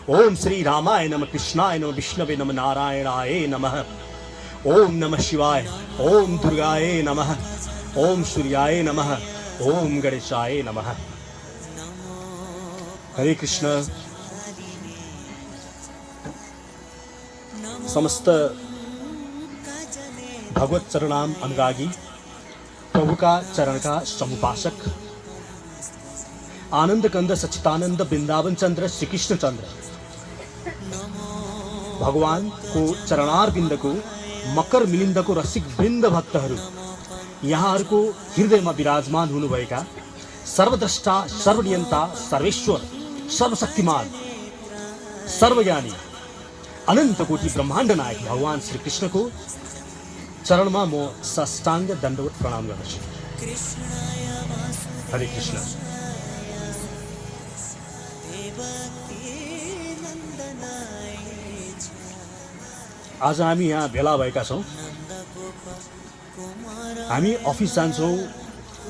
ओम श्री रामाय नमः, कृष्णाय नमः, विष्णवे नमः, नारायणाय नमः। ओम नमः शिवाय, ओम दुर्गाय नमः, ओम सूर्याय नमः, ओम गणेशाय नमः। हरे कृष्ण। समस्त भगवत चरणाम अनुरागी, प्रभु का चरण का समुपासक, आनंद कंद सच्चिदानंद वृंदावन चंद्र श्री कृष्ण चंद्र भगवान को चरणार बिन्दको मकर मिलिन्दको रसिक वृन्द भक्तहरू, यहाँहरूको हृदयमा विराजमान हुनुभएका सर्वद्रष्टा, सर्वनियन्ता, सर्वेश्वर, सर्वशक्तिमान, सर्वज्ञानी, अनंत कोटि ब्रह्माण्ड नायक भगवान श्री कृष्णको चरणमा म साष्टाङ्ग दण्डवत प्रणाम गर्दछु। हरे कृष्ण। आज हामी यहाँ भेला भएका छौँ। हामी अफिस जान्छौँ,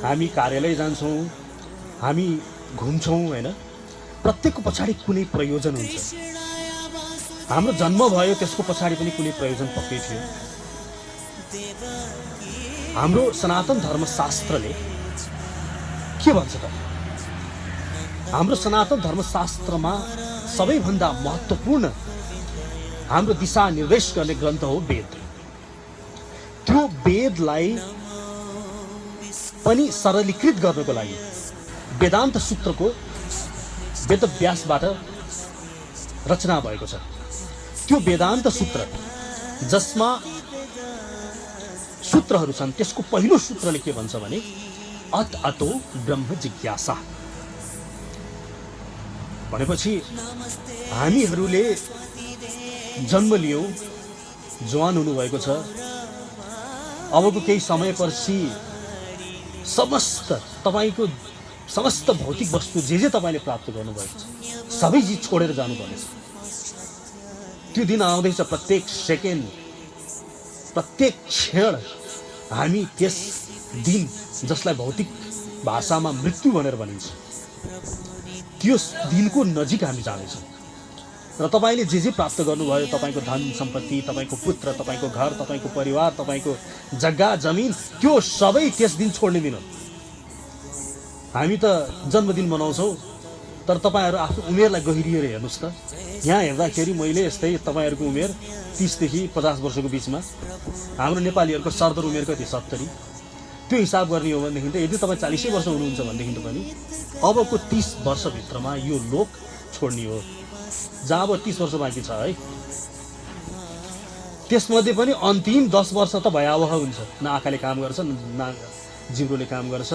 हामी कार्यालय जान्छौँ, हामी घुम्छौँ हैन। प्रत्येकको पछाडि कुनै प्रयोजन हुन्छ। हाम्रो जन्म भयो त्यसको पछाडि पनि कुनै प्रयोजन पक्कै थियो। हाम्रो सनातन धर्मशास्त्रले के भन्छ त? हाम्रो सनातन धर्मशास्त्रमा सबैभन्दा महत्त्वपूर्ण हाम्रो दिशा निर्देश गर्ने ग्रन्थ हो वेद। त्यो वेदलाई पनि सरलीकृत गर्नको लागि वेदान्त सूत्रको वेदव्यासबाट रचना भएको छ। त्यो वेदान्त सूत्र जसमा सूत्रहरू छन्, त्यसको पहिलो सूत्रले के भन्छ भने अत अतो ब्रह्म जिज्ञासा भनेपछि हामीहरूले जन्म लियौँ, जवान हुनुभएको छ। अबको केही समयपछि समस्त तपाईको समस्त भौतिक वस्तु जे तपाईले प्राप्त गर्नुभएको छ सबै चिज छोडेर जानुपर्नेछ। त्यो दिन आउँदैछ। प्रत्येक सेकेन्ड, प्रत्येक क्षण हामी त्यस दिन, जसलाई भौतिक भाषामा मृत्यु भनेर भनिन्छ, त्यो दिनको नजिक हामी जाँदैछौँ। र तपाईले जे प्राप्त गर्नुभयो, तपाईको धन सम्पत्ति, तपाईको पुत्र, तपाईको घर, तपाईको परिवार, तपाईको जग्गा जमिन, त्यो सबै त्यस दिन छोड्ने दिन हो। हामी त जन्मदिन मनाउँछौँ, तर तपाईहरू आफ्नो उमेरलाई गहिरिएर हेर्नुहोस् त। यहाँ हेर्दाखेरि मैले यस्तै तपाईहरूको उमेर 30 देखि 50 वर्षको बिचमा, हाम्रो नेपालीहरूको सरदर उमेर कति 70। त्यो हिसाब गर्ने हो भनेदेखि त यदि तपाईँ 40 वर्ष हुनुहुन्छ भनेदेखि त पनि अबको 30 वर्षभित्रमा यो लोक छोड्ने हो। जहाँ अब 30 वर्ष बाँकी छ है, त्यसमध्ये पनि अन्तिम 10 वर्ष त भयावह हुन्छ। न आँखाले काम गर्छ, न जिब्रोले काम गर्छ,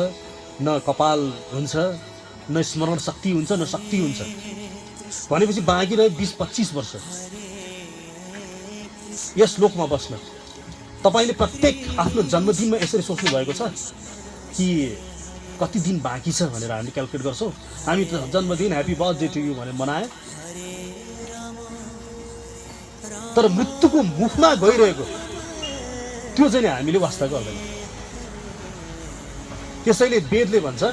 न कपाल हुन्छ, न स्मरण शक्ति हुन्छ, न शक्ति हुन्छ। भनेपछि बाँकी रह्यो 20-25 वर्ष यस लोकमा बस्न। तपाईले प्रत्येक आफ्नो जन्मदिनमा यसरी सोच्नु भएको छ कि कति दिन बाँकी छ भनेर हामी क्याल्कुलेट गर्छौँ। हामी त जन्मदिन ह्यापी बर्थडे टु यु भनेर मनाए, तर मृत्युको मुखमा गइरहेको त्यो चाहिँ हामीले वास्ता गर्दैन। त्यसैले वेदले भन्छ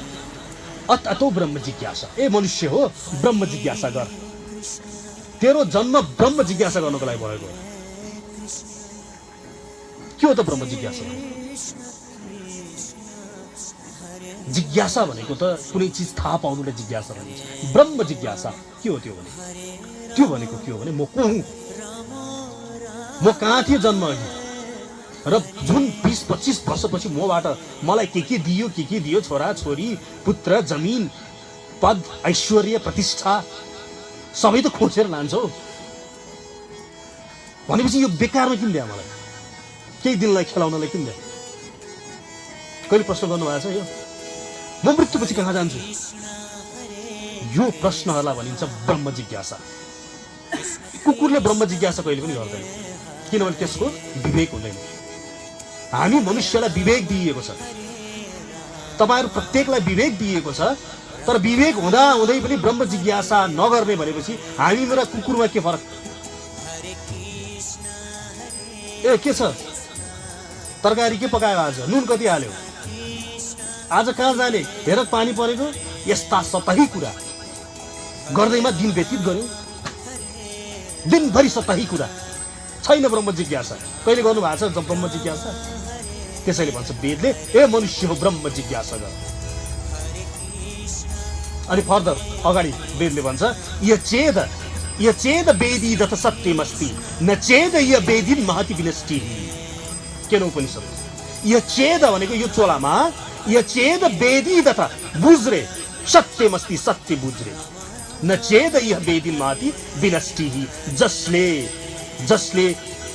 अत अतो ब्रह्म जिज्ञासा। ए मनुष्य हो, ब्रह्म जिज्ञासा गर। तेरो जन्म ब्रह्म जिज्ञासा गर्नको लागि भएको हो। के हो त ब्रह्म जिज्ञासा? जिज्ञासा भनेको त कुनै चिज थाहा पाउनुलाई जिज्ञासा भनिन्छ। ब्रह्म जिज्ञासा के हो त्यो भने? त्यो भनेको के हो भने म को हुँ, म कहाँ थिएँ जन्म अघि, र जुन 20-25 वर्षपछि मबाट मलाई के दियो, छोरा छोरी, पुत्र, जमिन, पद, ऐश्वर्य, प्रतिष्ठा सबै त खोजेर लान्छौ। भनेपछि यो बेकारमा किन ल्यायो मलाई? केही दिनलाई खेलाउनलाई किन ल्यायो? कहिले प्रश्न गर्नुभएको छ यो? म मृत्युपछि कहाँ जान्छु? यो प्रश्नहरूलाई भनिन्छ ब्रह्म जिज्ञासा। कुकुरले ब्रह्म जिज्ञासा कहिले पनि गर्दैन, किनभने त्यसको विवेक हुँदैन। हामी मनुष्यलाई विवेक दिइएको छ, तपाईहरु प्रत्येकलाई विवेक दिइएको छ, तर विवेक हुँदा हुँदै पनि ब्रह्म जिज्ञासा नगर्ने भनेपछि हामी र कुकुरमा के फरक? ए के छ? तरकारी के पकायो आज? नुन कति हाल्यो? आज कहाँ जाने? हेर पानी परेको। यस्ता सतही कुरा गर्दैमा दिन व्यतीत गर्यो। दिनभरि सतही कुरा, छैन ब्रह्म जिज्ञासा। कहिले गर्नु भएको छ ब्रह्म जिज्ञासा? त्यसैले भन्छ वेदले, ए मनुष्य हो ब्रह्म जिज्ञासा गर। अनि फर्दर अगाडि वेदले भन्छ, य चेद वेदी दत सत्यमस्ति न चेद य वेदी महति विनष्टि। केन उपनिषद य चेद भनेको यो चोलामा, य चेद वेदी दत बुझ्रे सत्यमस्ति, सत्य बुझ्रे, न चेद य वेदी महति विनष्टि। जसले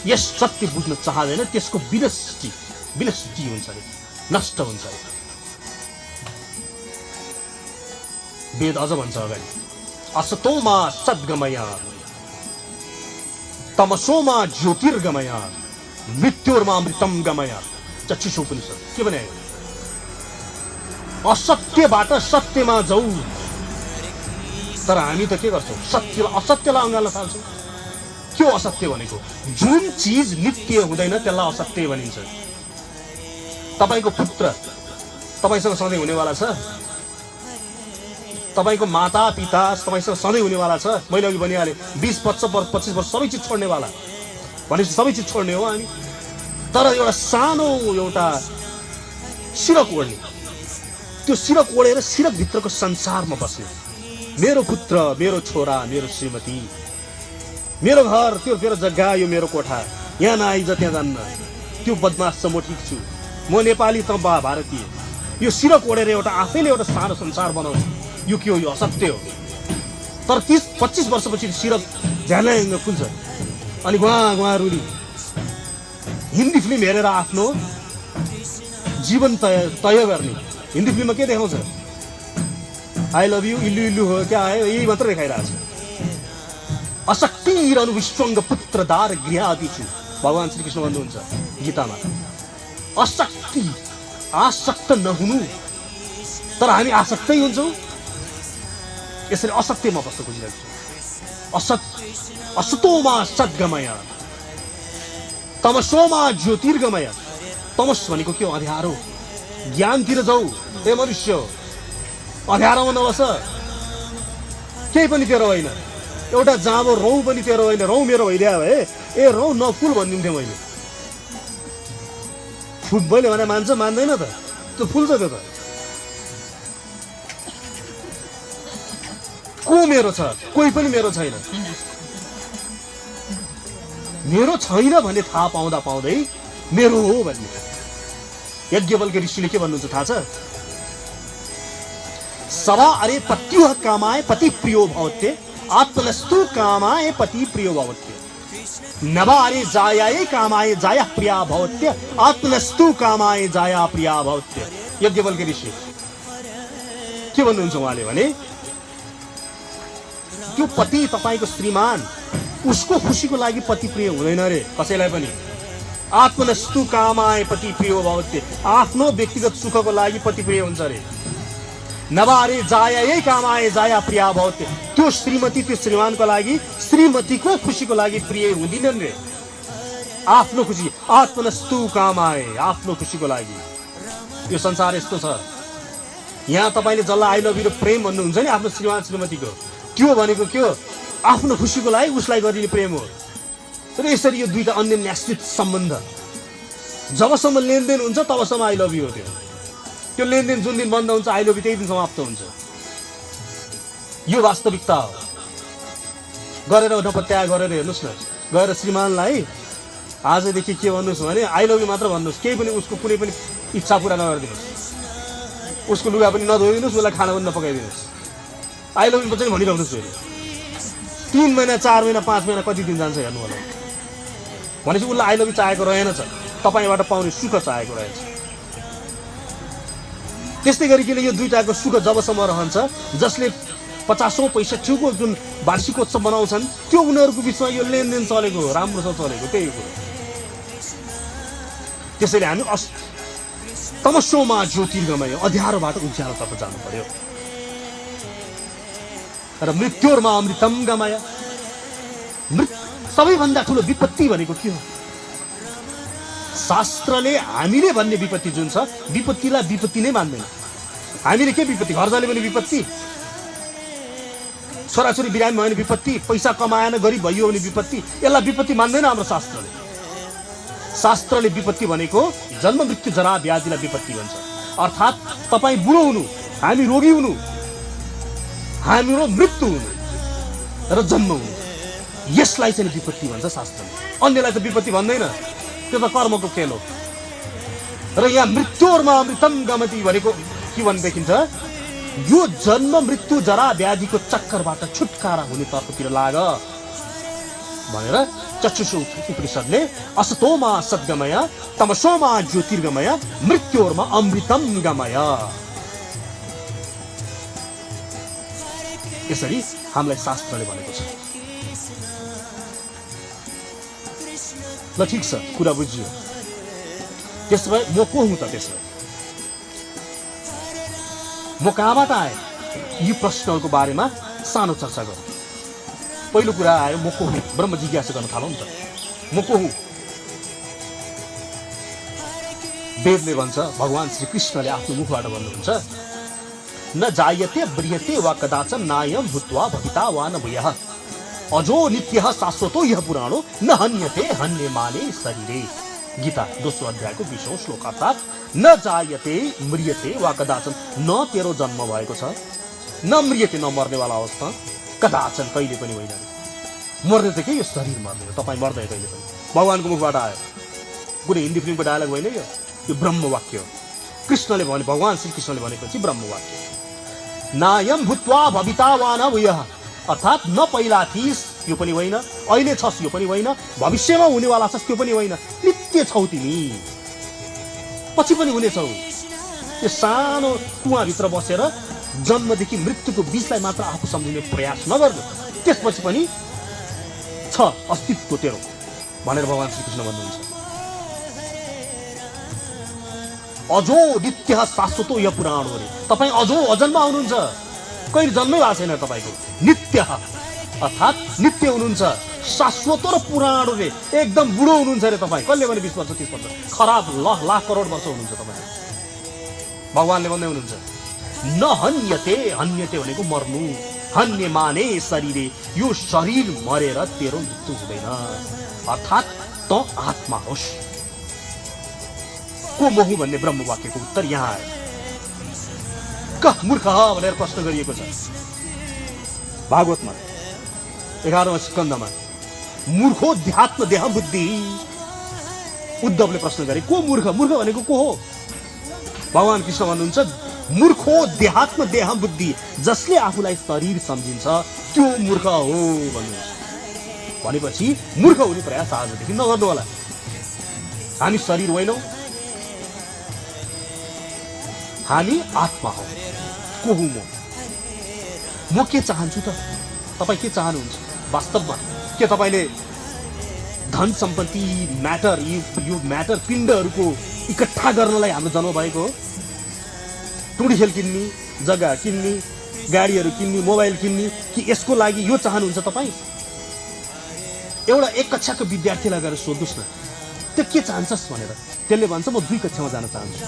यस सत्य बुझ्न चाहदैन त्यसको विनष्टि हुन्छ रे, नष्ट हुन्छ रे। वेद अझ भन्छ अगाडि, असतोमा सद्गमय तमसोमा ज्योतिर्गमय मृत्योर्मा अमृतम गमय। चक्षुषोपनिषद के भने, असत्यबाट सत्यमा जाऊ। तर हामी त के गर्छौँ? असत्यलाई अँगाल्न थाल्छौँ। के हो असत्य भनेको? जुन चिज नित्य हुँदैन त्यसलाई असत्य भनिन्छ। तपाईको पुत्र तपाईसँग सधैँ हुनेवाला छ, तपाईको माता पिता तपाईसँग सधैँ हुनेवाला छ। मैले अघि भनिहालेँ 20-25 वर्ष सबै चिज छोड्नेवाला भनेपछि सबै चिज छोड्ने हो हामी। तर एउटा सानो एउटा सिरक ओढ्ने, त्यो सिरक ओढेर सिरकभित्रको संसारमा बस्ने, मेरो पुत्र, मेरो छोरा, मेरो श्रीमती, मेरो घर, त्यो मेरो जग्गा, यो मेरो कोठा, यहाँ नआइज त्यहाँ जान्न, त्यो बदमास छ, म ठिक छु, म नेपाली त भारतीय, यो सिरक ओढेर एउटा आफैले एउटा सानो संसार बनाउँछ। यो के हो? यो असत्य हो। तर 30-25 वर्षपछि सिरक झ्याल्याङ्ग खुल्छ अनि गुवा रुली हिन्दी फिल्म हेरेर आफ्नो जीवन तय गर्ने। हिन्दी फिल्ममा के देखाउँछ? आई लभ यू, इल्लु इल्लु हो, क्या आयो, यही मात्र देखाइरहेछ। अशक्तिरनु विश्वङ्ग पुत्रदार गृहादि छु, भगवान श्रीकृष्ण भन्नुहुन्छ गीतामा। आसक्त नहुनु, तर हामी आसक्तै हुन्छौँ। यसरी असत्यमा बस्न खोजिरहेको छु। असतोमा सद्गमय तमसोमा ज्योतिर्गमय। तमस भनेको के हो? अँध्यारो। ज्ञानतिर जाऊ ए मनुष्य, अँध्यारोमा नबस। केही पनि तेरो होइन, एउटा जाँबो रौँ पनि तेरो होइन। रौँ मेरो भइदियो भए ए रौँ नफुल भनिदिन्थेँ मैले। मैले भने मान्छ, मान्दैन त, त्यो फुल्छ त्यो त। को मेरो छ? कोही पनि मेरो छैन। मेरो छैन भन्ने थाहा पाउँदा पाउँदै मेरो हो भन्ने। यज्ञवल्क्य ऋषिले के भन्नुहुन्छ थाहा छ? सवा अरे पत्युः कामाय पति प्रियो भवत्ते आत्मनस्तु कामाय पति प्रियो भवत्ते नवा अरे जायाय कामाय जाया प्रिया भवत्ते आत्मनस्तु कामाय जाया प्रिया भवत्ते। यज्ञवल्क्य ऋषि के भन्नुहुन्छ उहाँले भने, त्यो पति तपाईको श्रीमान, उसको खुसीको लागि पति प्रिय हुँदैन रे कसैलाई पनि। आत्मनस्तु कामाय पति प्रियो भवत्ते, आफ्नो व्यक्तिगत सुखको लागि पति प्रिय हुन्छ रे। नवारे जायायै कामाय जाया प्रिया भवत्ते, त्यो श्रीमती त्यो श्रीमानको लागि श्रीमतीको खुसीको लागि प्रिय हुँदिनन् रे। आफ्नो खुसी, आत्मनस्तु कामाय, आफ्नो खुसीको लागि। यो संसार यस्तो छ। यहाँ तपाईले जसलाई आई लभ यु र प्रेम भन्नुहुन्छ नि आफ्नो श्रीमान श्रीमतीको, त्यो भनेको के हो? आफ्नो खुसीको लागि उसलाई गरिने प्रेम हो। र यसरी यो दुईटा अन्य न्यास्थित सम्बन्ध जबसम्म लेनदेन हुन्छ तबसम्म आई लभ यु हो। त्यो लेनदेन जुन दिन बन्द हुन्छ आई लभ यु त्यही दिन समाप्त हुन्छ। यो वास्तविकता हो। गरेर नपत्याग गरेर हेर्नुहोस् न, गएर श्रीमानलाई आजदेखि के भन्नुहोस् भने आई लभ यु मात्र भन्नुहोस्, केही पनि उसको कुनै पनि इच्छा पुरा नगरिदिनुहोस्, उसको लुगा पनि नधोइदिनुहोस्, उसलाई खाना पनि नपकाइदिनुहोस्, आई लभ यु चाहिँ भनिरहनुहोस्। फेरि 3 महिना 4 महिना 5 महिना कति दिन जान्छ हेर्नु होला। भनेपछि उसलाई आई लभ यु चाहेको रहेनछ, तपाईँबाट पाउने सुख चाहेको रहेछ। त्यस्तै गरिकन यो दुईटाको सुख जबसम्म रहन्छ, जसले 50औं 65औं जुन वार्षिकोत्सव मनाउँछन् त्यो उनीहरूको बिचमा यो लेनदेन चलेको हो, राम्रोसँग चलेको, त्यही हो। त्यसैले हामी तमसोमा ज्योतिर्गमय, अँध्यारोबाट उज्यालोतर्फ जानु पर्यो। र मृत्योर्मा अमृतम गमय, सबैभन्दा ठुलो विपत्ति भनेको के हो? शास्त्रले हामीले भन्ने विपत्ति जुन छ, विपत्तिलाई विपत्ति नै मान्दैन। हामीले के विपत्ति? घर जाने पनि विपत्ति, छोराछोरी बिरामी भयो भने विपत्ति, पैसा कमाएन गरिब भइयो भने विपत्ति, यसलाई विपत्ति मान्दैन हाम्रो शास्त्रले। शास्त्रले विपत्ति भनेको जन्म मृत्यु जरा व्याधिलाई विपत्ति भन्छ। अर्थात् तपाईँ बुढो हुनु, हामी रोगी हुनु, हाम्रो मृत्यु हुनु र जन्म हुनु, यसलाई चाहिँ विपत्ति भन्छ शास्त्रले। अन्यलाई त विपत्ति भन्दैन, त्यो त कर्मको खेल हो। र यहाँ मृत्युर्मा अमृतम गमति भनेको के भने देखिन्छ, यो जन्म मृत्यु जरा व्याधिको चक्करबाट छुटकारा हुने तर्फतिर लाग भनेर चक्षुषु उपनिषदले असतोमा सद्गमय तमसोमा ज्योतिर्गमय मृत्योर्मा अमृतम गमय, यसरी हामीलाई शास्त्रले भनेको छ। ल ठिक छ, कुरा बुझियो। त्यसो भए म को हुँ त? त्यसो भए म कहाँबाट आएँ? यी प्रश्नहरूको बारेमा सानो चर्चा गरौँ। पहिलो कुरा आयो, म को हुँ? ब्रह्म जिज्ञासा गर्न थालौँ नि त। म को हुँ? वेदले भन्छ, भगवान श्री कृष्णले आफ्नो मुखबाट भन्नुहुन्छ, न जायते ब्रियते वा कदाचन नायम भूत्वा भविता वा न भूयः अजो नित्यः शाश्वतो यह पुराणो न हन्यते हन्यमाने शरीरे। गीता 2 अध्यायको 20औं श्लोक। अर्थात् न जायते मृयते वा कदाचन, न तेरो जन्म भएको छ, न मृयते, न मर्नेवाला अवस्था, कदाचन, कहिले पनि होइन। मर्ने त के, यो शरीर मर्ने, तपाईँ मर्दैन कहिले पनि। भगवानको मुखबाट आयो, कुनै हिन्दी फिल्मको डायलग होइन यो ब्रह्मवाक्य हो। कृष्णले भने, भगवान श्री कृष्णले भनेपछि ब्रह्मवाक्य। नायम भूत्वा भविता वा न भूयः, अर्थात् न पहिला थिइस् यो पनि होइन, अहिले छस् यो पनि होइन, भविष्यमा हुनेवाला छस् त्यो पनि होइन, नित्य छौ तिमी, पछि पनि हुनेछौ। यो सानो कुवाभित्र बसेर जन्मदेखि मृत्युको बीचलाई मात्र आफू सम्झिने प्रयास नगर्नु, त्यसपछि पनि छ अस्तित्व तेरो भनेर भगवान श्रीकृष्ण भन्नुहुन्छ। अजो नित्य शाश्वतो यो पुराण हो। तपाईँ अजो अजन्म हुनुहुन्छ, कहिले जन्मै भएको छैन तपाईँको। नित्य अर्थात् नित्य हुनुहुन्छ, शाश्वत र पुराण रे, एकदम बुढो हुनुहुन्छ अरे तपाईँ। कहिले भने 20 वर्ष 30 वर्ष, खराब लाख करोड वर्ष हुनुहुन्छ तपाईँ। भगवानले भन्दै हुनुहुन्छ, न हन्यते, हन्यते भनेको मर्नु, हन्य माने शरीरे, यो शरीर मरेर तेरो मृत्यु हुँदैन। अर्थात् त आत्मा होस्। को म हुँ भन्ने ब्रह्मवाक्यको उत्तर यहाँ आयो। कह मूर्ख भनेर प्रश्न गरिएको छ भागवतमा 11औं स्कन्धमा। मूर्खो ध्यात्म देह बुद्धि, उद्धवले प्रश्न गरे, को मूर्ख? मूर्ख भनेको को हो? भगवान कृष्ण भन्नुहुन्छ, मूर्खो देहात्म देह बुद्धि, जसले आफूलाई शरीर सम्झिन्छ त्यो मूर्ख हो भन्नुहुन्छ। भनेपछि मूर्ख हुने प्रयास आजदेखि नगर्नु होला। हामी शरीर होइनौँ, हामी आत्मा हौ। को हुँ म के चाहन्छु त? तपाईँ के चाहनुहुन्छ वास्तवमा? के तपाईँले धन सम्पत्ति, म्याटर, यो म्याटर पिण्डहरूको इकट्ठा गर्नलाई हाम्रो जन्म भएको हो? टुडी खेल किन्ने, जग्गा किन्ने, गाडीहरू किन्ने, मोबाइल किन्ने, कि यसको लागि यो चाहनुहुन्छ तपाईँ? एउटा 1 कक्षाको विद्यार्थीलाई गएर सोध्नुहोस् न, त्यो के चाहन्छस् भनेर। त्यसले भन्छ म 2 कक्षामा जान चाहन्छु।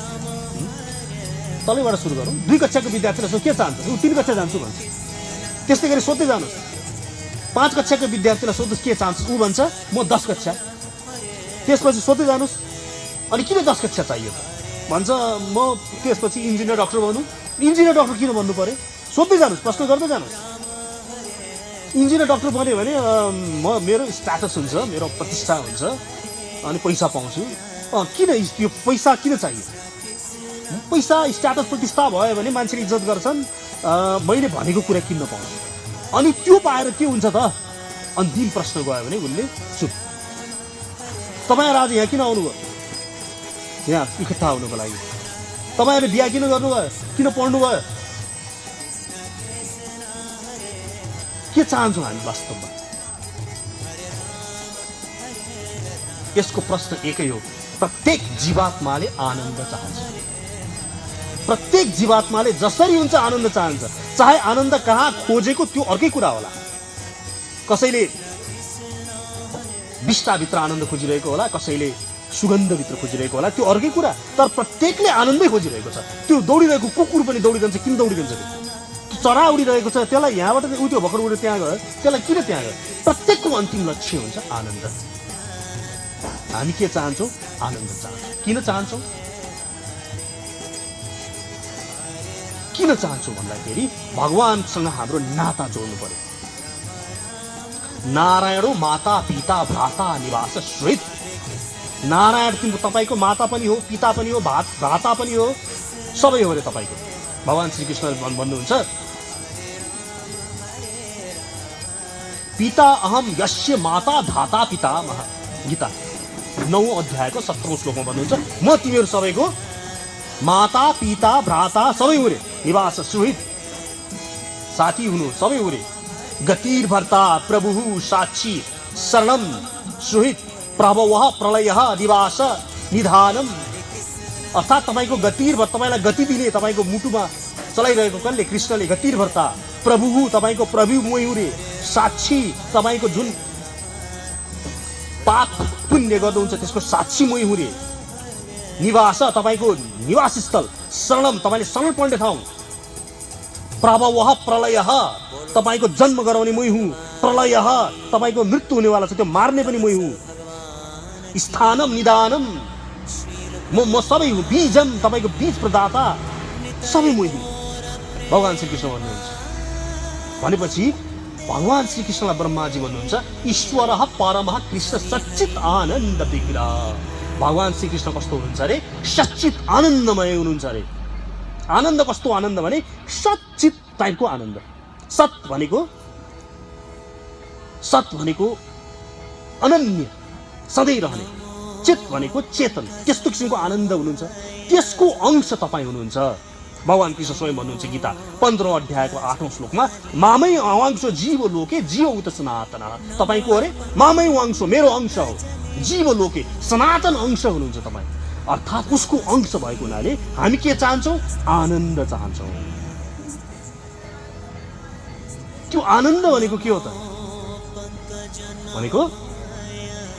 तलैबाट सुरु गरौँ। 2 कक्षाको विद्यार्थीलाई सोध्नु के चाहन्छ? ऊ 3 कक्षा जान्छु भन्छ। त्यस्तै गरी सोध्दै जानुहोस्। 5 कक्षाको विद्यार्थीलाई सोध्नुहोस् के चाहन्छ? ऊ भन्छ म 10 कक्षा। त्यसपछि सोध्दै जानुहोस्, अनि किन 10 कक्षा चाहियो त? भन्छ म त्यसपछि इन्जिनियर डाक्टर बन्नु। इन्जिनियर डाक्टर किन बन्नु पर्यो? सोध्दै जानुहोस्, प्रश्न गर्दै जानुहोस्। इन्जिनियर डाक्टर बन्यो भने मेरो स्ट्याटस हुन्छ, मेरो प्रतिष्ठा हुन्छ, अनि पैसा पाउँछु। किन यो पैसा किन चाहियो? पैसा स्ट्याटस प्रतिष्ठा भयो भने मान्छेले इज्जत गर्छन्, मैले भनेको कुरा किन्न पाउँछु। अनि त्यो पाएर के हुन्छ त? अन्तिम प्रश्न गयो भने उसले चुप। तपाईँहरू आज यहाँ किन आउनुभयो? यहाँ इकट्ठा हुनुको लागि। तपाईँहरूले बिहा किन गर्नुभयो? किन पढ्नुभयो? के चाहन्छौँ हामी वास्तवमा? यसको प्रश्न एकै हो, प्रत्येक जीवात्माले आनन्द चाहन्छ। प्रत्येक जीवात्माले जसरी हुन्छ आनन्द चाहन्छ। चाहे आनन्द कहाँ खोजेको त्यो अर्कै कुरा होला। कसैले विष्टाभित्र आनन्द खोजिरहेको होला, कसैले सुगन्धभित्र खोजिरहेको होला, त्यो अर्कै कुरा। तर प्रत्येकले आनन्दै खोजिरहेको छ। त्यो दौडिरहेको कुकुर पनि दौडिरहन्छ, किन दौडिरहन्छ? चरा उडिरहेको छ त्यसलाई यहाँबाट उ त्यो भर्खर उडेर त्यहाँ गयो, त्यसलाई किन त्यहाँ गयो? प्रत्येकको अन्तिम लक्ष्य हुन्छ आनन्द। हामी के चाहन्छौँ? आनन्द चाहन्छौँ। किन चाहन्छौँ? किन चाहन्छौँ भन्दाखेरि भगवानसँग हाम्रो नाता जोड्नु पर्यो। नारायणो माता पिता भ्राता निवास श्वेत। नारायण तपाईँको माता पनि हो, पिता पनि हो, भ्राता पनि हो, सबै हो रे तपाईँको। भगवान श्रीकृष्ण भन्नुहुन्छ पिता अहम यस्य माता धाता पिता महा। गीता 9 अध्यायको 17औं श्लोकमा भन्नुहुन्छ म तिमीहरू सबैको माता पिता भ्राता सबै हो रे, निवास सुहित साथी हुनु सबै हो रे। गतिर्भर्ता प्रभुः साक्षी शरणम सुहित प्रभवः प्रलयः निवास निधानम। अर्थात् तपाईँको गतिर्भर्ता, तपाईँलाई गति दिने, तपाईँको मुटुमा चलाइरहेको कसले? कृष्णले। गतिर्भर्ता प्रभुः, तपाईँको प्रभु मै रे। साक्षी, तपाईँको जुन पाप पुण्य गर्नुहुन्छ त्यसको साक्षी मै हुँ रे। निवास, तपाईँको निवास स्थल। शरणम, तपाईँले शरण पर्ने ठाउँ। प्रभवः प्रलयः, तपाईँको जन्म गराउने मै हुँ। प्रलयः, तपाईँको मृत्यु हुनेवाला छ त्यो मार्ने पनि मै हुँ। स्थानम निदानम, म सबै हुँ। बीजम, तपाईँको बीज प्रदाता सबै मै हुँ। भगवान श्रीकृष्ण भन्नुहुन्छ। भनेपछि भगवान श्रीकृष्णलाई ब्रह्माजी भन्नुहुन्छ ईश्वरः परमः कृष्ण सच्चित आनन्द विग्रह। भगवान श्रीकृष्ण कस्तो हुनुहुन्छ अरे? सच्चित आनन्दमय हुनुहुन्छ अरे। आनन्द कस्तो आनन्द भने सच्चित टाइपको आनन्द। सत भनेको अनन्य, सधैँ रहने। चित भनेको चेतन, त्यस्तो किसिमको आनन्द हुनुहुन्छ। त्यसको अंश तपाईँ हुनुहुन्छ। भगवान कृष्ण स्वयं भन्नुहुन्छ गीता 15 अध्यायको 8औं श्लोकमा मामै अवांशो जीव लोके जीव उत सनातन। तपाईँको अरे मामै वांशो, मेरो अंश हो। जीव लोके सनातन अंश हुनुहुन्छ तपाईँ। अर्थात् उसको अंश भएको हुनाले हामी के चाहन्छौँ? आनन्द चाहन्छौँ। त्यो आनन्द भनेको के हो त? भनेको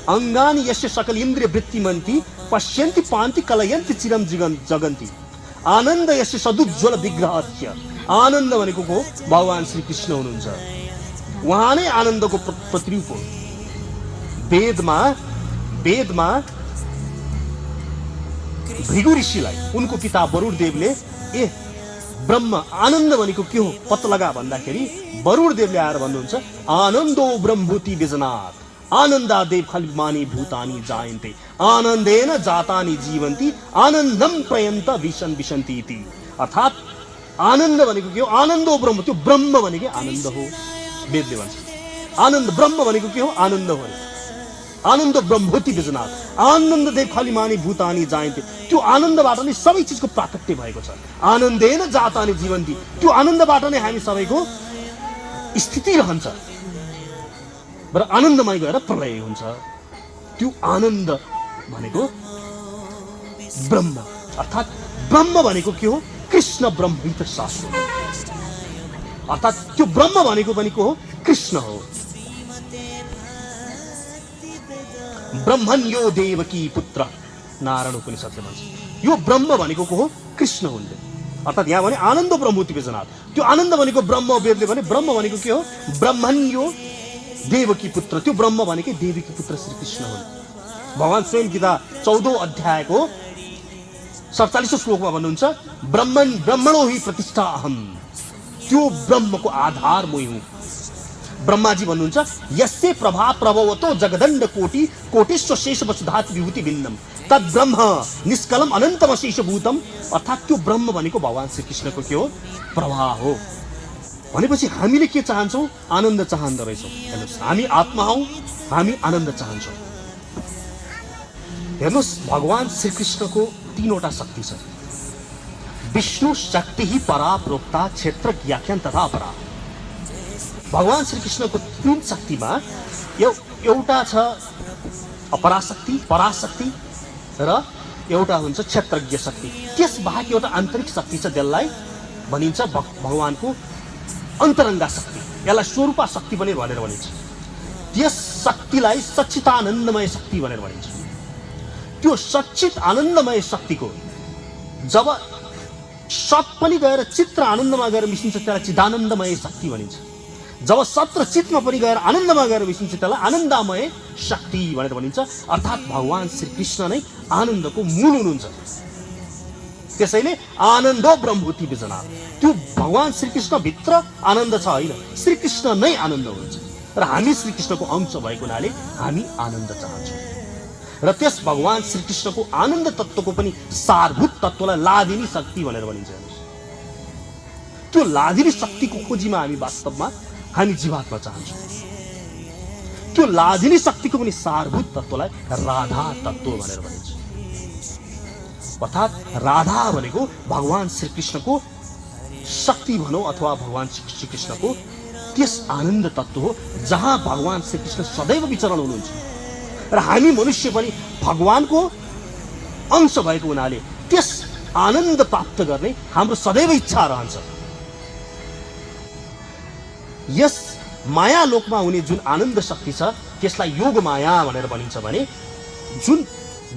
अंगानि यस्य सकल इन्द्रिय वृत्तिमन्ति पश्यन्ति पान्ति कलयन्ति चिरम जगन्ति आनन्द यस्य सदुज्ज्वल विग्रहस्य। आनन्द भनेको को? भगवान श्री कृष्ण हुनुहुन्छ। उहाँ नै आनन्दको प्रतिरूप हो। वेदमा भृगु ऋषिलाई उनको पिता वरुणदेवले ब्रह्म आनन्द भनेको के हो पत्ता लगा भन्दाखेरि वरुणदेवले आएर भन्नुहुन्छ आनन्दो ब्रह्मभूति विजनात् आनन्दादेव खल्मानि भूतानि जायन्ते आनन्देन जातानि जीवन्ति आनन्दम प्रयन्त विशन्ति इति। अर्थात् आनन्द भनेको के हो? आनन्दो ब्रह्म, त्यो ब्रह्म भनेको आनन्द हो। वेदले भन्छ आनन्द ब्रह्म भनेको के हो? आनन्द हो। आनन्द ब्रह्मभूति विजनात् आनन्ददेव खल्मानि भूतानि जायन्ते। त्यो आनन्दबाट नै सबै चिजको प्राकट्य भएको छ। आनन्देन जातानि जीवन्ति, त्यो आनन्दबाट नै हामी सबैको स्थिति रहन्छ र आनन्दमय गएर प्रलय हुन्छ। त्यो आनन्द भनेको ब्रह्म। अर्थात् ब्रह्म भनेको के हो? कृष्ण ब्रह्मित शाश्वत। अर्थात् त्यो ब्रह्म भनेको पनि को हो? कृष्ण हो। ब्रह्मन् यो देवकी पुत्र, नारायण उपनिषदले भन्छ यो ब्रह्म भनेको को हो? कृष्ण हुन्। अर्थात् यहाँ भने आनन्द ब्रह्मभूति विजनात्, त्यो आनन्द भनेको ब्रह्म। वेदले भने ब्रह्म भनेको के हो? ब्रह्मन् यो देवकी पुत्र, त्यो ब्रह्म भनेकै देवीकी पुत्र श्री कृष्ण हुन्। भगवान स्वयं गीता 14औं अध्यायको 47औं श्लोकमा भन्नुहुन्छ ब्रह्मणो हि प्रतिष्ठा अहम्, त्यो ब्रह्मको आधार म हुँ। ब्रह्माजी भन्नुहुन्छ यस्य प्रभा प्रभवतो जगदण्ड कोटिश्व शेष वसुधात विभूति भिन्नम तद ब्रह्म निष्कलम अनन्तम शेष भूतम। अर्थात् त्यो ब्रह्म भनेको भगवान श्री कृष्णको के हो? प्रभा हो। भनेपछि हामीले के चाहन्छौँ? आनन्द चाहँदो रहेछौँ। हेर्नुहोस्, हामी आत्मा हौँ, हामी आनन्द चाहन्छौँ। हेर्नुहोस्, भगवान श्रीकृष्णको 3वटा शक्ति छ। विष्णु शक्ति ही परा प्रोक्ता क्षेत्र ज्ञाख्यान तथा परा। भगवान श्रीकृष्णको 3 शक्तिमा एउटा छ अपराशक्ति, पराशक्ति र एउटा हुन्छ क्षेत्रज्ञ शक्ति। त्यसबाहेक एउटा आन्तरिक शक्ति छ, जसलाई भनिन्छ भगवानको अन्तरङ्गा शक्ति। यसलाई स्वरूपा शक्ति पनि भनेर भनिन्छ। त्यस शक्तिलाई सच्चितानन्दमय शक्ति भनेर भनिन्छ। त्यो सच्चित आनन्दमय शक्तिको जब सत पनि गएर चित्त र आनन्दमा गएर मिसिन्छ त्यसलाई चिदानन्दमय शक्ति भनिन्छ। जब सत र चित्तमा पनि गएर आनन्दमा गएर मिसिन्छ त्यसलाई आनन्दमय शक्ति भनेर भनिन्छ। अर्थात् भगवान श्रीकृष्ण नै आनन्दको मूल हुनुहुन्छ। त्यसैले आनन्दो ब्रह्मभूति विजना, त्यो भगवान श्रीकृष्ण भित्र आनन्द छ होइन, श्रीकृष्ण नै आनन्द हुनुहुन्छ र हामी श्रीकृष्णको अंश भएको हुनाले हामी आनन्द चाहन्छौँ र त्यस भगवान श्रीकृष्णको आनन्द तत्त्वको पनि सारभूत तत्त्वलाई लादिनी शक्ति भनेर भनिन्छ। त्यो लादिनी शक्तिको खोजीमा हामी जीवात्मा चाहन्छौँ। त्यो लादिनी शक्तिको पनि सारभूत तत्त्वलाई राधा तत्त्व भनेर भनिन्छ। अर्थात् राधा भनेको भगवान श्रीकृष्णको शक्ति भनौँ अथवा भगवान श्रीकृष्णको त्यस आनन्द तत्त्व हो जहाँ भगवान श्रीकृष्ण सदैव विचरण हुनुहुन्छ र हामी मनुष्य पनि भगवानको अंश भएको हुनाले त्यस आनन्द प्राप्त गर्ने हाम्रो सदैव इच्छा रहन्छ। यस माया लोकमा हुने जुन आनन्द शक्ति छ त्यसलाई योग माया भनेर भनिन्छ भने जुन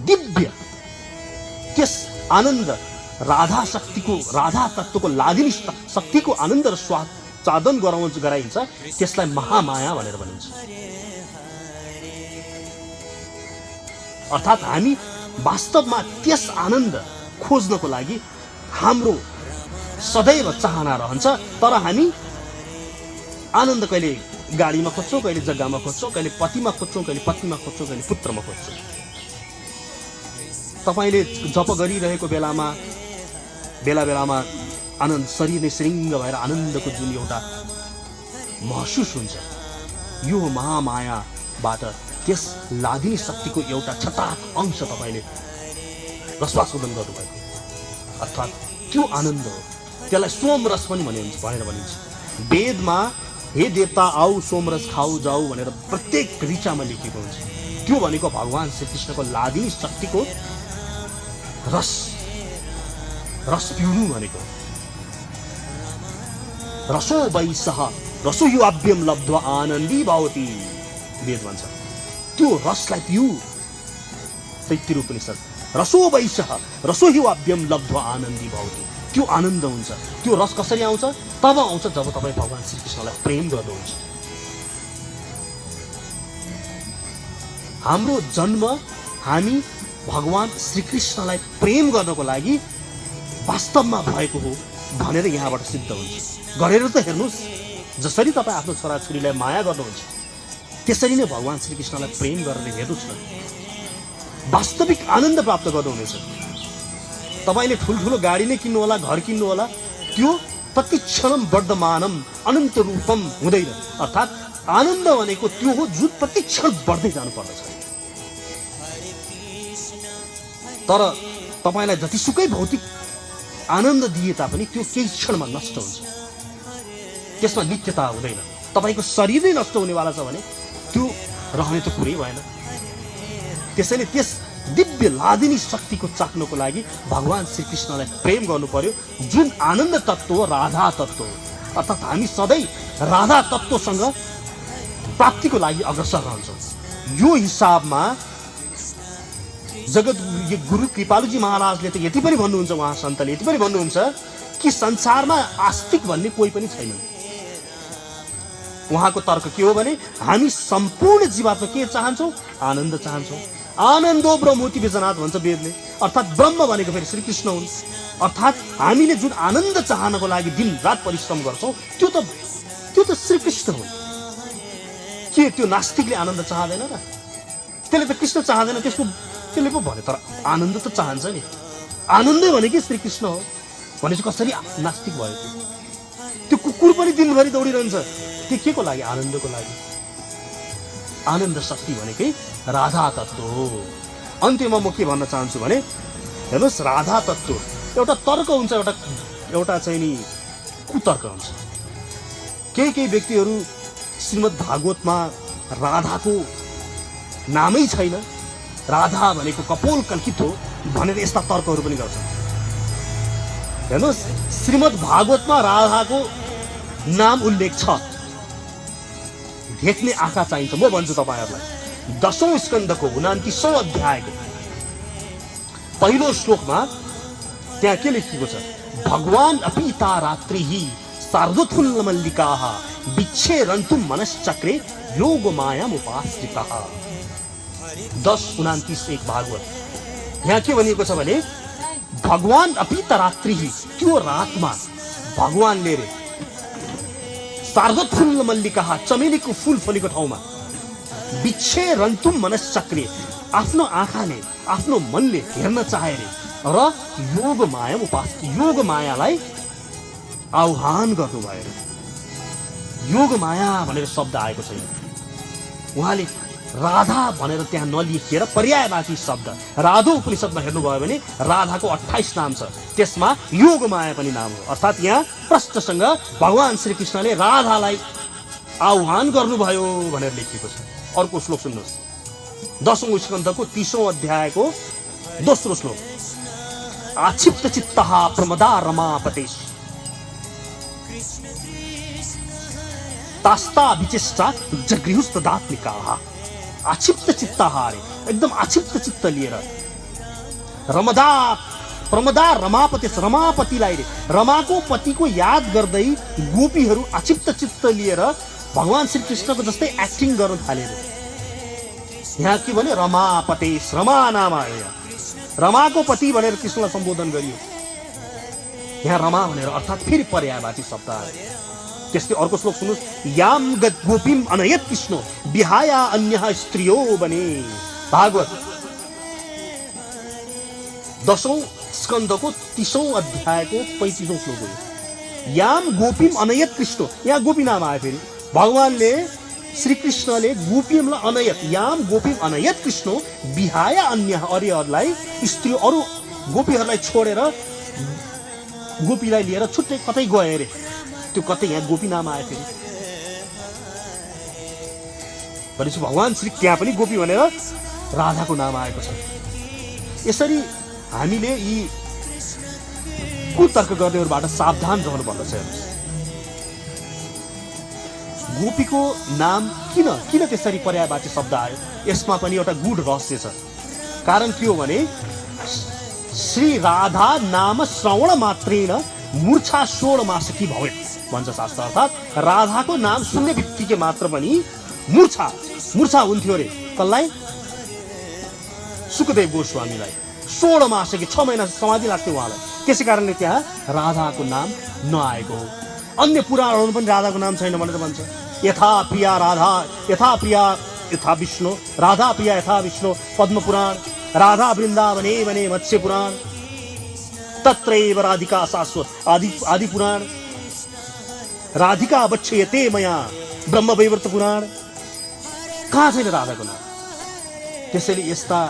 दिव्य त्यस आनन्द राधा तत्त्वको लादिनी शक्तिको आनन्द र स्वाद साधन गराइन्छ त्यसलाई महामाया भनेर भनिन्छ। अर्थात् हामी वास्तवमा त्यस आनन्द खोज्नको लागि हाम्रो सदैव चाहना रहन्छ, तर हामी आनन्द कहिले गाडीमा खोज्छौँ, कहिले जग्गामा खोज्छौँ, कहिले पतिमा खोज्छौँ, कहिले पत्नीमा खोज्छौँ, कहिले पुत्रमा खोज्छौँ। तपाईँले जप गरिरहेको बेलामा आनन्द शरीर नै श्रृङ्ग भएर आनन्दको जुन एउटा महसुस हुन्छ, यो महामायाबाट त्यस लादिनी शक्तिको एउटा छटाक अंश तपाईँले रसवास्वादन गर्नुभएको, अर्थात् त्यो आनन्द हो। त्यसलाई सोमरस पनि भनेर भनिन्छ। वेदमा हे देवता आऊ सोमरस खाऊ जाऊ भनेर प्रत्येक ऋचामा लेखिएको हुन्छ। त्यो भनेको भगवान श्रीकृष्णको लादिनी शक्तिको रस पिउनु भनेको। रसो वैसः रसो युवाभ्यम लब्ध्वा आनन्दी भवति वेद भन्छ। त्यो रसलाई पिउ। तैत्तिरीय उपनिषद रसो वैसः रसो युवाभ्यम लब्ध्वा आनन्दी भवति। त्यो आनन्द हुन्छ। त्यो रस कसरी आउँछ? तब आउँछ जब तपाईँ भगवान श्रीकृष्णलाई प्रेम गर्नुहुन्छ। हाम्रो जन्म हामी भगवान श्रीकृष्णलाई प्रेम गर्नको लागि वास्तवमा भएको हो भनेर यहाँबाट सिद्ध हुन्छ। गरेर त हेर्नुहोस्, जसरी तपाईँ आफ्नो छोराछोरीलाई माया गर्नुहुन्छ त्यसरी नै भगवान श्रीकृष्णलाई प्रेम गरेर हेर्नुहोस् न, वास्तविक आनन्द प्राप्त गर्नुहुनेछ। तपाईँले ठुल्ठुलो गाडी नै किन्नु होला, घर किन्नु होला, त्यो प्रतिक्षणम वर्धमानम अनन्त रूपम हुँदैन। अर्थात् आनन्द भनेको त्यो हो जुन प्रतिक्षण बढ्दै जानुपर्दछ। तर तपाईँलाई जतिसुकै भौतिक आनन्द दिए तापनि त्यो केही क्षणमा नष्ट हुन्छ, त्यसमा नित्यता हुँदैन। तपाईँको शरीर नै नष्ट हुनेवाला छ भने त्यो रहने त कुरै भएन। त्यसैले त्यस दिव्य लादिनी शक्तिको चाख्नको लागि भगवान श्रीकृष्णलाई प्रेम गर्नु पर्यो, जुन आनन्द तत्त्व हो, राधा तत्त्व हो। अर्थात् हामी सधैँ राधा तत्त्वसँग प्राप्तिको लागि अग्रसर रहन्छौँ। यो हिसाबमा जगत गुरु कृपालुजी महाराजले त यति पनि भन्नुहुन्छ, उहाँ सन्तले यति पनि भन्नुहुन्छ कि संसारमा आस्तिक भन्ने कोही पनि छैन। उहाँको तर्क के हो भने हामी सम्पूर्ण जीवात्मा के चाहन्छौँ? आनन्द चाहन्छौँ। आनन्दो ब्रह्मभूति विजनात् भन्छ वेदले। अर्थात् ब्रह्म भनेको फेरि श्रीकृष्ण हुन्। अर्थात् हामीले जुन आनन्द चाहनको लागि दिन रात परिश्रम गर्छौँ त्यो त श्रीकृष्ण हुन्। के त्यो नास्तिकले आनन्द चाहँदैन र? त्यसले त कृष्ण चाहँदैन, त्यसले पो भन्यो। तर आनन्द त चाहन्छ नि। आनन्दै भनेकै श्रीकृष्ण हो भनेपछि कसरी नास्तिक भयो? त्यो कुकुर पनि दिनभरि दौडिरहन्छ, त्यो के को लागि? आनन्दको लागि। आनन्द शक्ति भनेकै राधा तत्त्व हो। अन्त्यमा म के भन्न चाहन्छु भने हेर्नुहोस्, राधा तत्त्व एउटा तर्क हुन्छ, एउटा चाहिँ नि कुतर्क हुन्छ। केही व्यक्तिहरू श्रीमद् भागवतमा राधाको नामै छैन, राधा भनेको कपोल कल्पित हो भनेर यस्ता तर्कहरू पनि गर्छन्। हेर्नुहोस्, श्रीमद् भागवतमा राधाको नाम उल्लेख छ, देख्ने आँखा चाहिन्छ। म भन्छु तपाईँहरूलाई 10औं स्कन्धको 29औं अध्यायको पहिलो श्लोकमा त्यहाँ के लेखिएको छ? भगवान अपीता रात्रिः सार्धोत्फुल्ल मल्लिकाः विच्छेरन्तु मनश्चक्रे योग मायामुपाश्रितः। 10:29 एक भागवत। यहाँ के भनिएको छ भने भगवान अपीता रात्रिः, त्यो रातमा भगवानले रे सार्धोत्फुल्ल मल्लिकाः, चमेलीको फूल फलेको ठाउँमा विच्छेरन्तु मनश्चक्रे, आफ्नो आँखाले आफ्नो मनले हेर्न चाहे रे र योग माया उपास, योग मायालाई आह्वान गर्नुभयो रे। योग माया भनेर शब्द आएको छैन, उहाँले राधा भनेर त्यहाँ नलेखिएर पर्यायवाची शब्द राधो उपनिषदमा हेर्नुभयो भने राधाको 28 नाम छ, त्यसमा योग माया पनि नाम हो। अर्थात् यहाँ प्रष्टसँग भगवान श्री कृष्णले राधालाई आह्वान गर्नुभयो भनेर लेखिएको छ। अर्को श्लोक सुन्नुहोस्, 10औं स्कन्धको 30औं अध्यायको दोस्रो श्लोक। आक्षिप्त चित्तः प्रमदा रमापते तास्ता विचेष्टा जगृहुस्तदात्मिकाः। आक्षिप्त चित्तः रे, एकदम आक्षिप्त चित्त लिएर प्रमदा रमापते, रमापतिलाई रे रमाको पतिको याद गर्दै गोपीहरू आक्षिप्त चित्त लिएर भगवान श्री कृष्णको जस्तै एक्टिङ गर्न थाले। यहाँ के भने रमापते, रमा नाम आयो, यहाँ रमाको पति भनेर कृष्णलाई सम्बोधन गरियो, यहाँ रमा भनेर, अर्थात् फेरि पर्यायवाची शब्द आयो। त्यस्तै अर्को श्लोक सुन्नुहोस्, याम गोपीम अनयत कृष्ण विहाया अन्य स्त्रियो बने। भागवत 10औं स्कन्धको 30औं अध्यायको 35औं श्लोक हो। याम गोपीम अनयत कृष्ण, यहाँ गोपी नाम आयो फेरि, भगवानले श्री कृष्णले गोपीमलाई अनयत, याम गोपीम अनयत कृष्ण विहाय अन्य, अरूहरूलाई स्त्री, अरू गोपीहरूलाई छोडेर गोपीलाई लिएर छुट्टै कतै गए रे, त्यो कतै यहाँ गोपी नाम आयो फेरि। भनेपछि भगवान श्री त्यहाँ पनि गोपी भनेर राधाको नाम आएको छ। यसरी हामीले यी कुतर्क गर्नेहरूबाट सावधान रहनुपर्दछ। गोपीको नाम किन त्यसरी पर्यायवाची शब्द आयो, यसमा पनि एउटा गूढ रहस्य छ। कारण के हो भने श्री राधा नाम श्रवण मात्रेन मूर्छा षोडमासकी भवेत् भन्छ शास्त्र। अर्थात् राधाको नाम सुन्ने बित्तिकै मात्र पनि मूर्छा हुन्थ्यो रे। कसलाई? सुखदेव गोस्वामीलाई 16 मासकी 6 महिना समाधि लाग्थ्यो उहाँलाई। त्यसै कारणले त्यहाँ राधाको नाम नआएको हो। अन्य पुराणहरू पनि राधाको नाम छैन भनेर भन्छ। यथा प्रिया राधा यथा प्रिया यथा विष्णु, राधा प्रिया यथा विष्णु पद्म पुराण, राधा वृन्दावने वने मत्स्य पुराण, तत्रैव राधिका शाश्वत आदि पुराण, राधिका वक्षयते मया ब्रह्म वैवर्त पुराण। कहाँ छैन राधाको नाम? त्यसैले यस्ता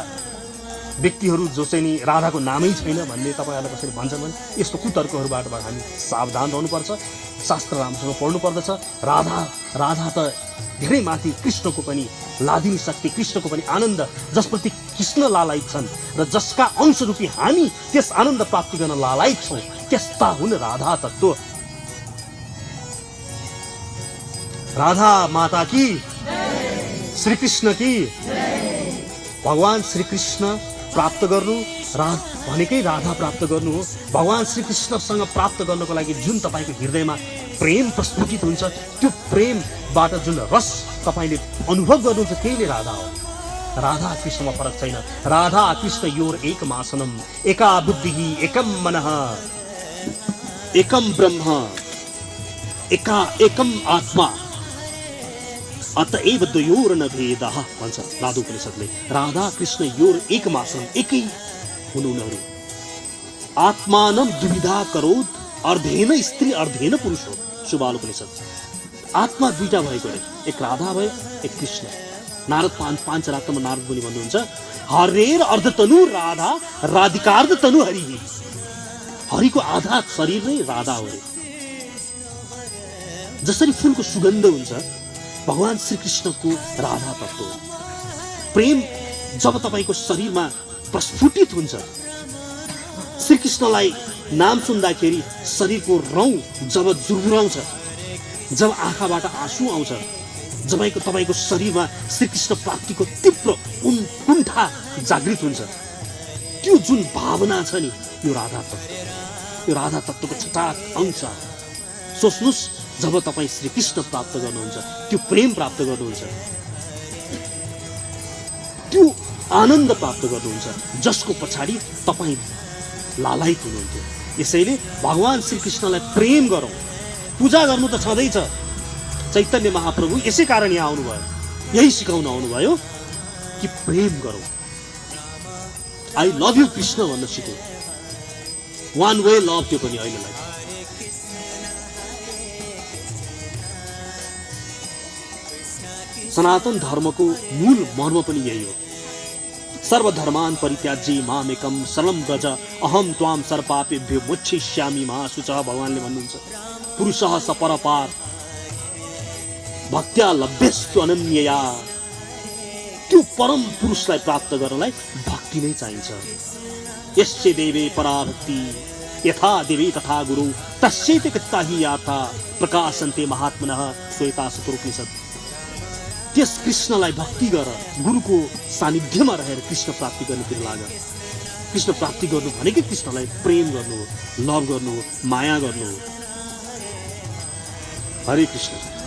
व्यक्तिहरू जो चाहिँ नि राधाको नामै छैन भन्ने तपाईँहरूलाई कसरी भन्छन् भने यस्तो कुतर्कहरूबाट हामी सावधान रहनुपर्छ। शास्त्र राम्रोसँग पढ्नु पर्दछ। राधा त धेरै माथि कृष्णको पनि लादिनी शक्ति, कृष्णको पनि आनन्द, जसप्रति कृष्ण लालायित छन् र जसका अंशरूपी हामी त्यस आनन्द प्राप्ति गर्न लालायित छौँ, त्यस्ता हुन् राधा तत्त्व। राधा माता की, श्री कृष्ण की। भगवान श्री कृष्ण प्राप्त गर्नु भनेकै राधा प्राप्त गर्नु हो। भगवान श्री कृष्णसँग प्राप्त गर्नको लागि जुन तपाईँको हृदयमा प्रेम प्रस्फुटित हुन्छ, त्यो प्रेमबाट जुन रस तपाईँले अनुभव गर्नुहुन्छ त्यही नै राधा हो। राधा कृष्णमा फरक छैन। राधा कृष्ण योर एक मासनम, एका बुद्धिः एकम मनः एकम ब्रह्म एकम आत्मा अतएव द्वयोर न भेदः भन्छ राधोपनिषदले। राधा कृष्ण योर एक मासनम, एकै हुनु उनीहरू। आत्मानं दुविधा करोत्, अर्धेन स्त्री अर्धेन पुरुष हो सुबालोपनिषद। आत्मा दुईटा भएको रे, एक राधा भयो एक कृष्ण। नारद पाञ्चरात्रमा नारद मुनि भन्नुहुन्छ, हरेर अर्धतनु राधा राधिकार्ध तनु हरि। हरिको आधा शरीर नै राधा हो रे। जसरी फूलको सुगन्ध हुन्छ, भगवान श्री कृष्णको राधा तत्त्व हो। प्रेम जब तपाईँको शरीरमा प्रस्फुटित हुन्छ, श्री कृष्णलाई नाम सुन्दाखेरि शरीरको रौँ जब जुर्मुराउँछ, जब आँखाबाट आँसु आउँछ, जब तपाईँको शरीरमा श्रीकृष्ण प्राप्तिको तीव्र कुण्ठा जागृत हुन्छ, त्यो जुन भावना छ नि, यो राधा तत्त्व। यो राधा तत्त्वको छटा अंश। सोच्नुहोस्, जब तपाईँ श्री कृष्ण प्राप्त गर्नुहुन्छ, त्यो प्रेम प्राप्त गर्नुहुन्छ, त्यो आनन्द प्राप्त गर्नुहुन्छ, जसको पछाडि तपाईँ लालायित हुनुहुन्थ्यो। यसैले भगवान श्रीकृष्णलाई प्रेम गरौँ। पूजा गर्नु त छँदैछ। चैतन्य महाप्रभु यसै कारण यहाँ आउनुभयो, यही सिकाउन आउनुभयो कि प्रेम गरौँ। आई लभ यु कृष्ण भन्न सिक्यो। वान वे लभ, त्यो पनि अहिलेलाई। सनातन धर्मको मूल मर्म पनि यही हो। सर्वधर्मान परित्याज्य मामेकम शरणं व्रज अहम त्वाम सर्वपापेभ्यो मोक्षयिष्यामि मा शुचः। भगवानले भन्नुहुन्छ, पुरुषः स परपार भक्त्या लभ्यस्तु अनन्यया। त्यो परम पुरुषलाई प्राप्त गर्नलाई भक्ति नै चाहिन्छ। यस्य देवे पराभक्ति यथा देवी तथा गुरु तस्यैते कथिता हि याथा प्रकाशन्ते महात्मनः श्वेता सतोपनिषद। त्यस कृष्णलाई भक्ति गर, गुरुको सानिध्यमा रहेर कृष्ण प्राप्ति गर्नेतिर लाग। कृष्ण प्राप्ति गर्नु भनेकै कृष्णलाई प्रेम गर्नु हो, लभ गर्नु हो, माया गर्नु हो। हरे कृष्ण।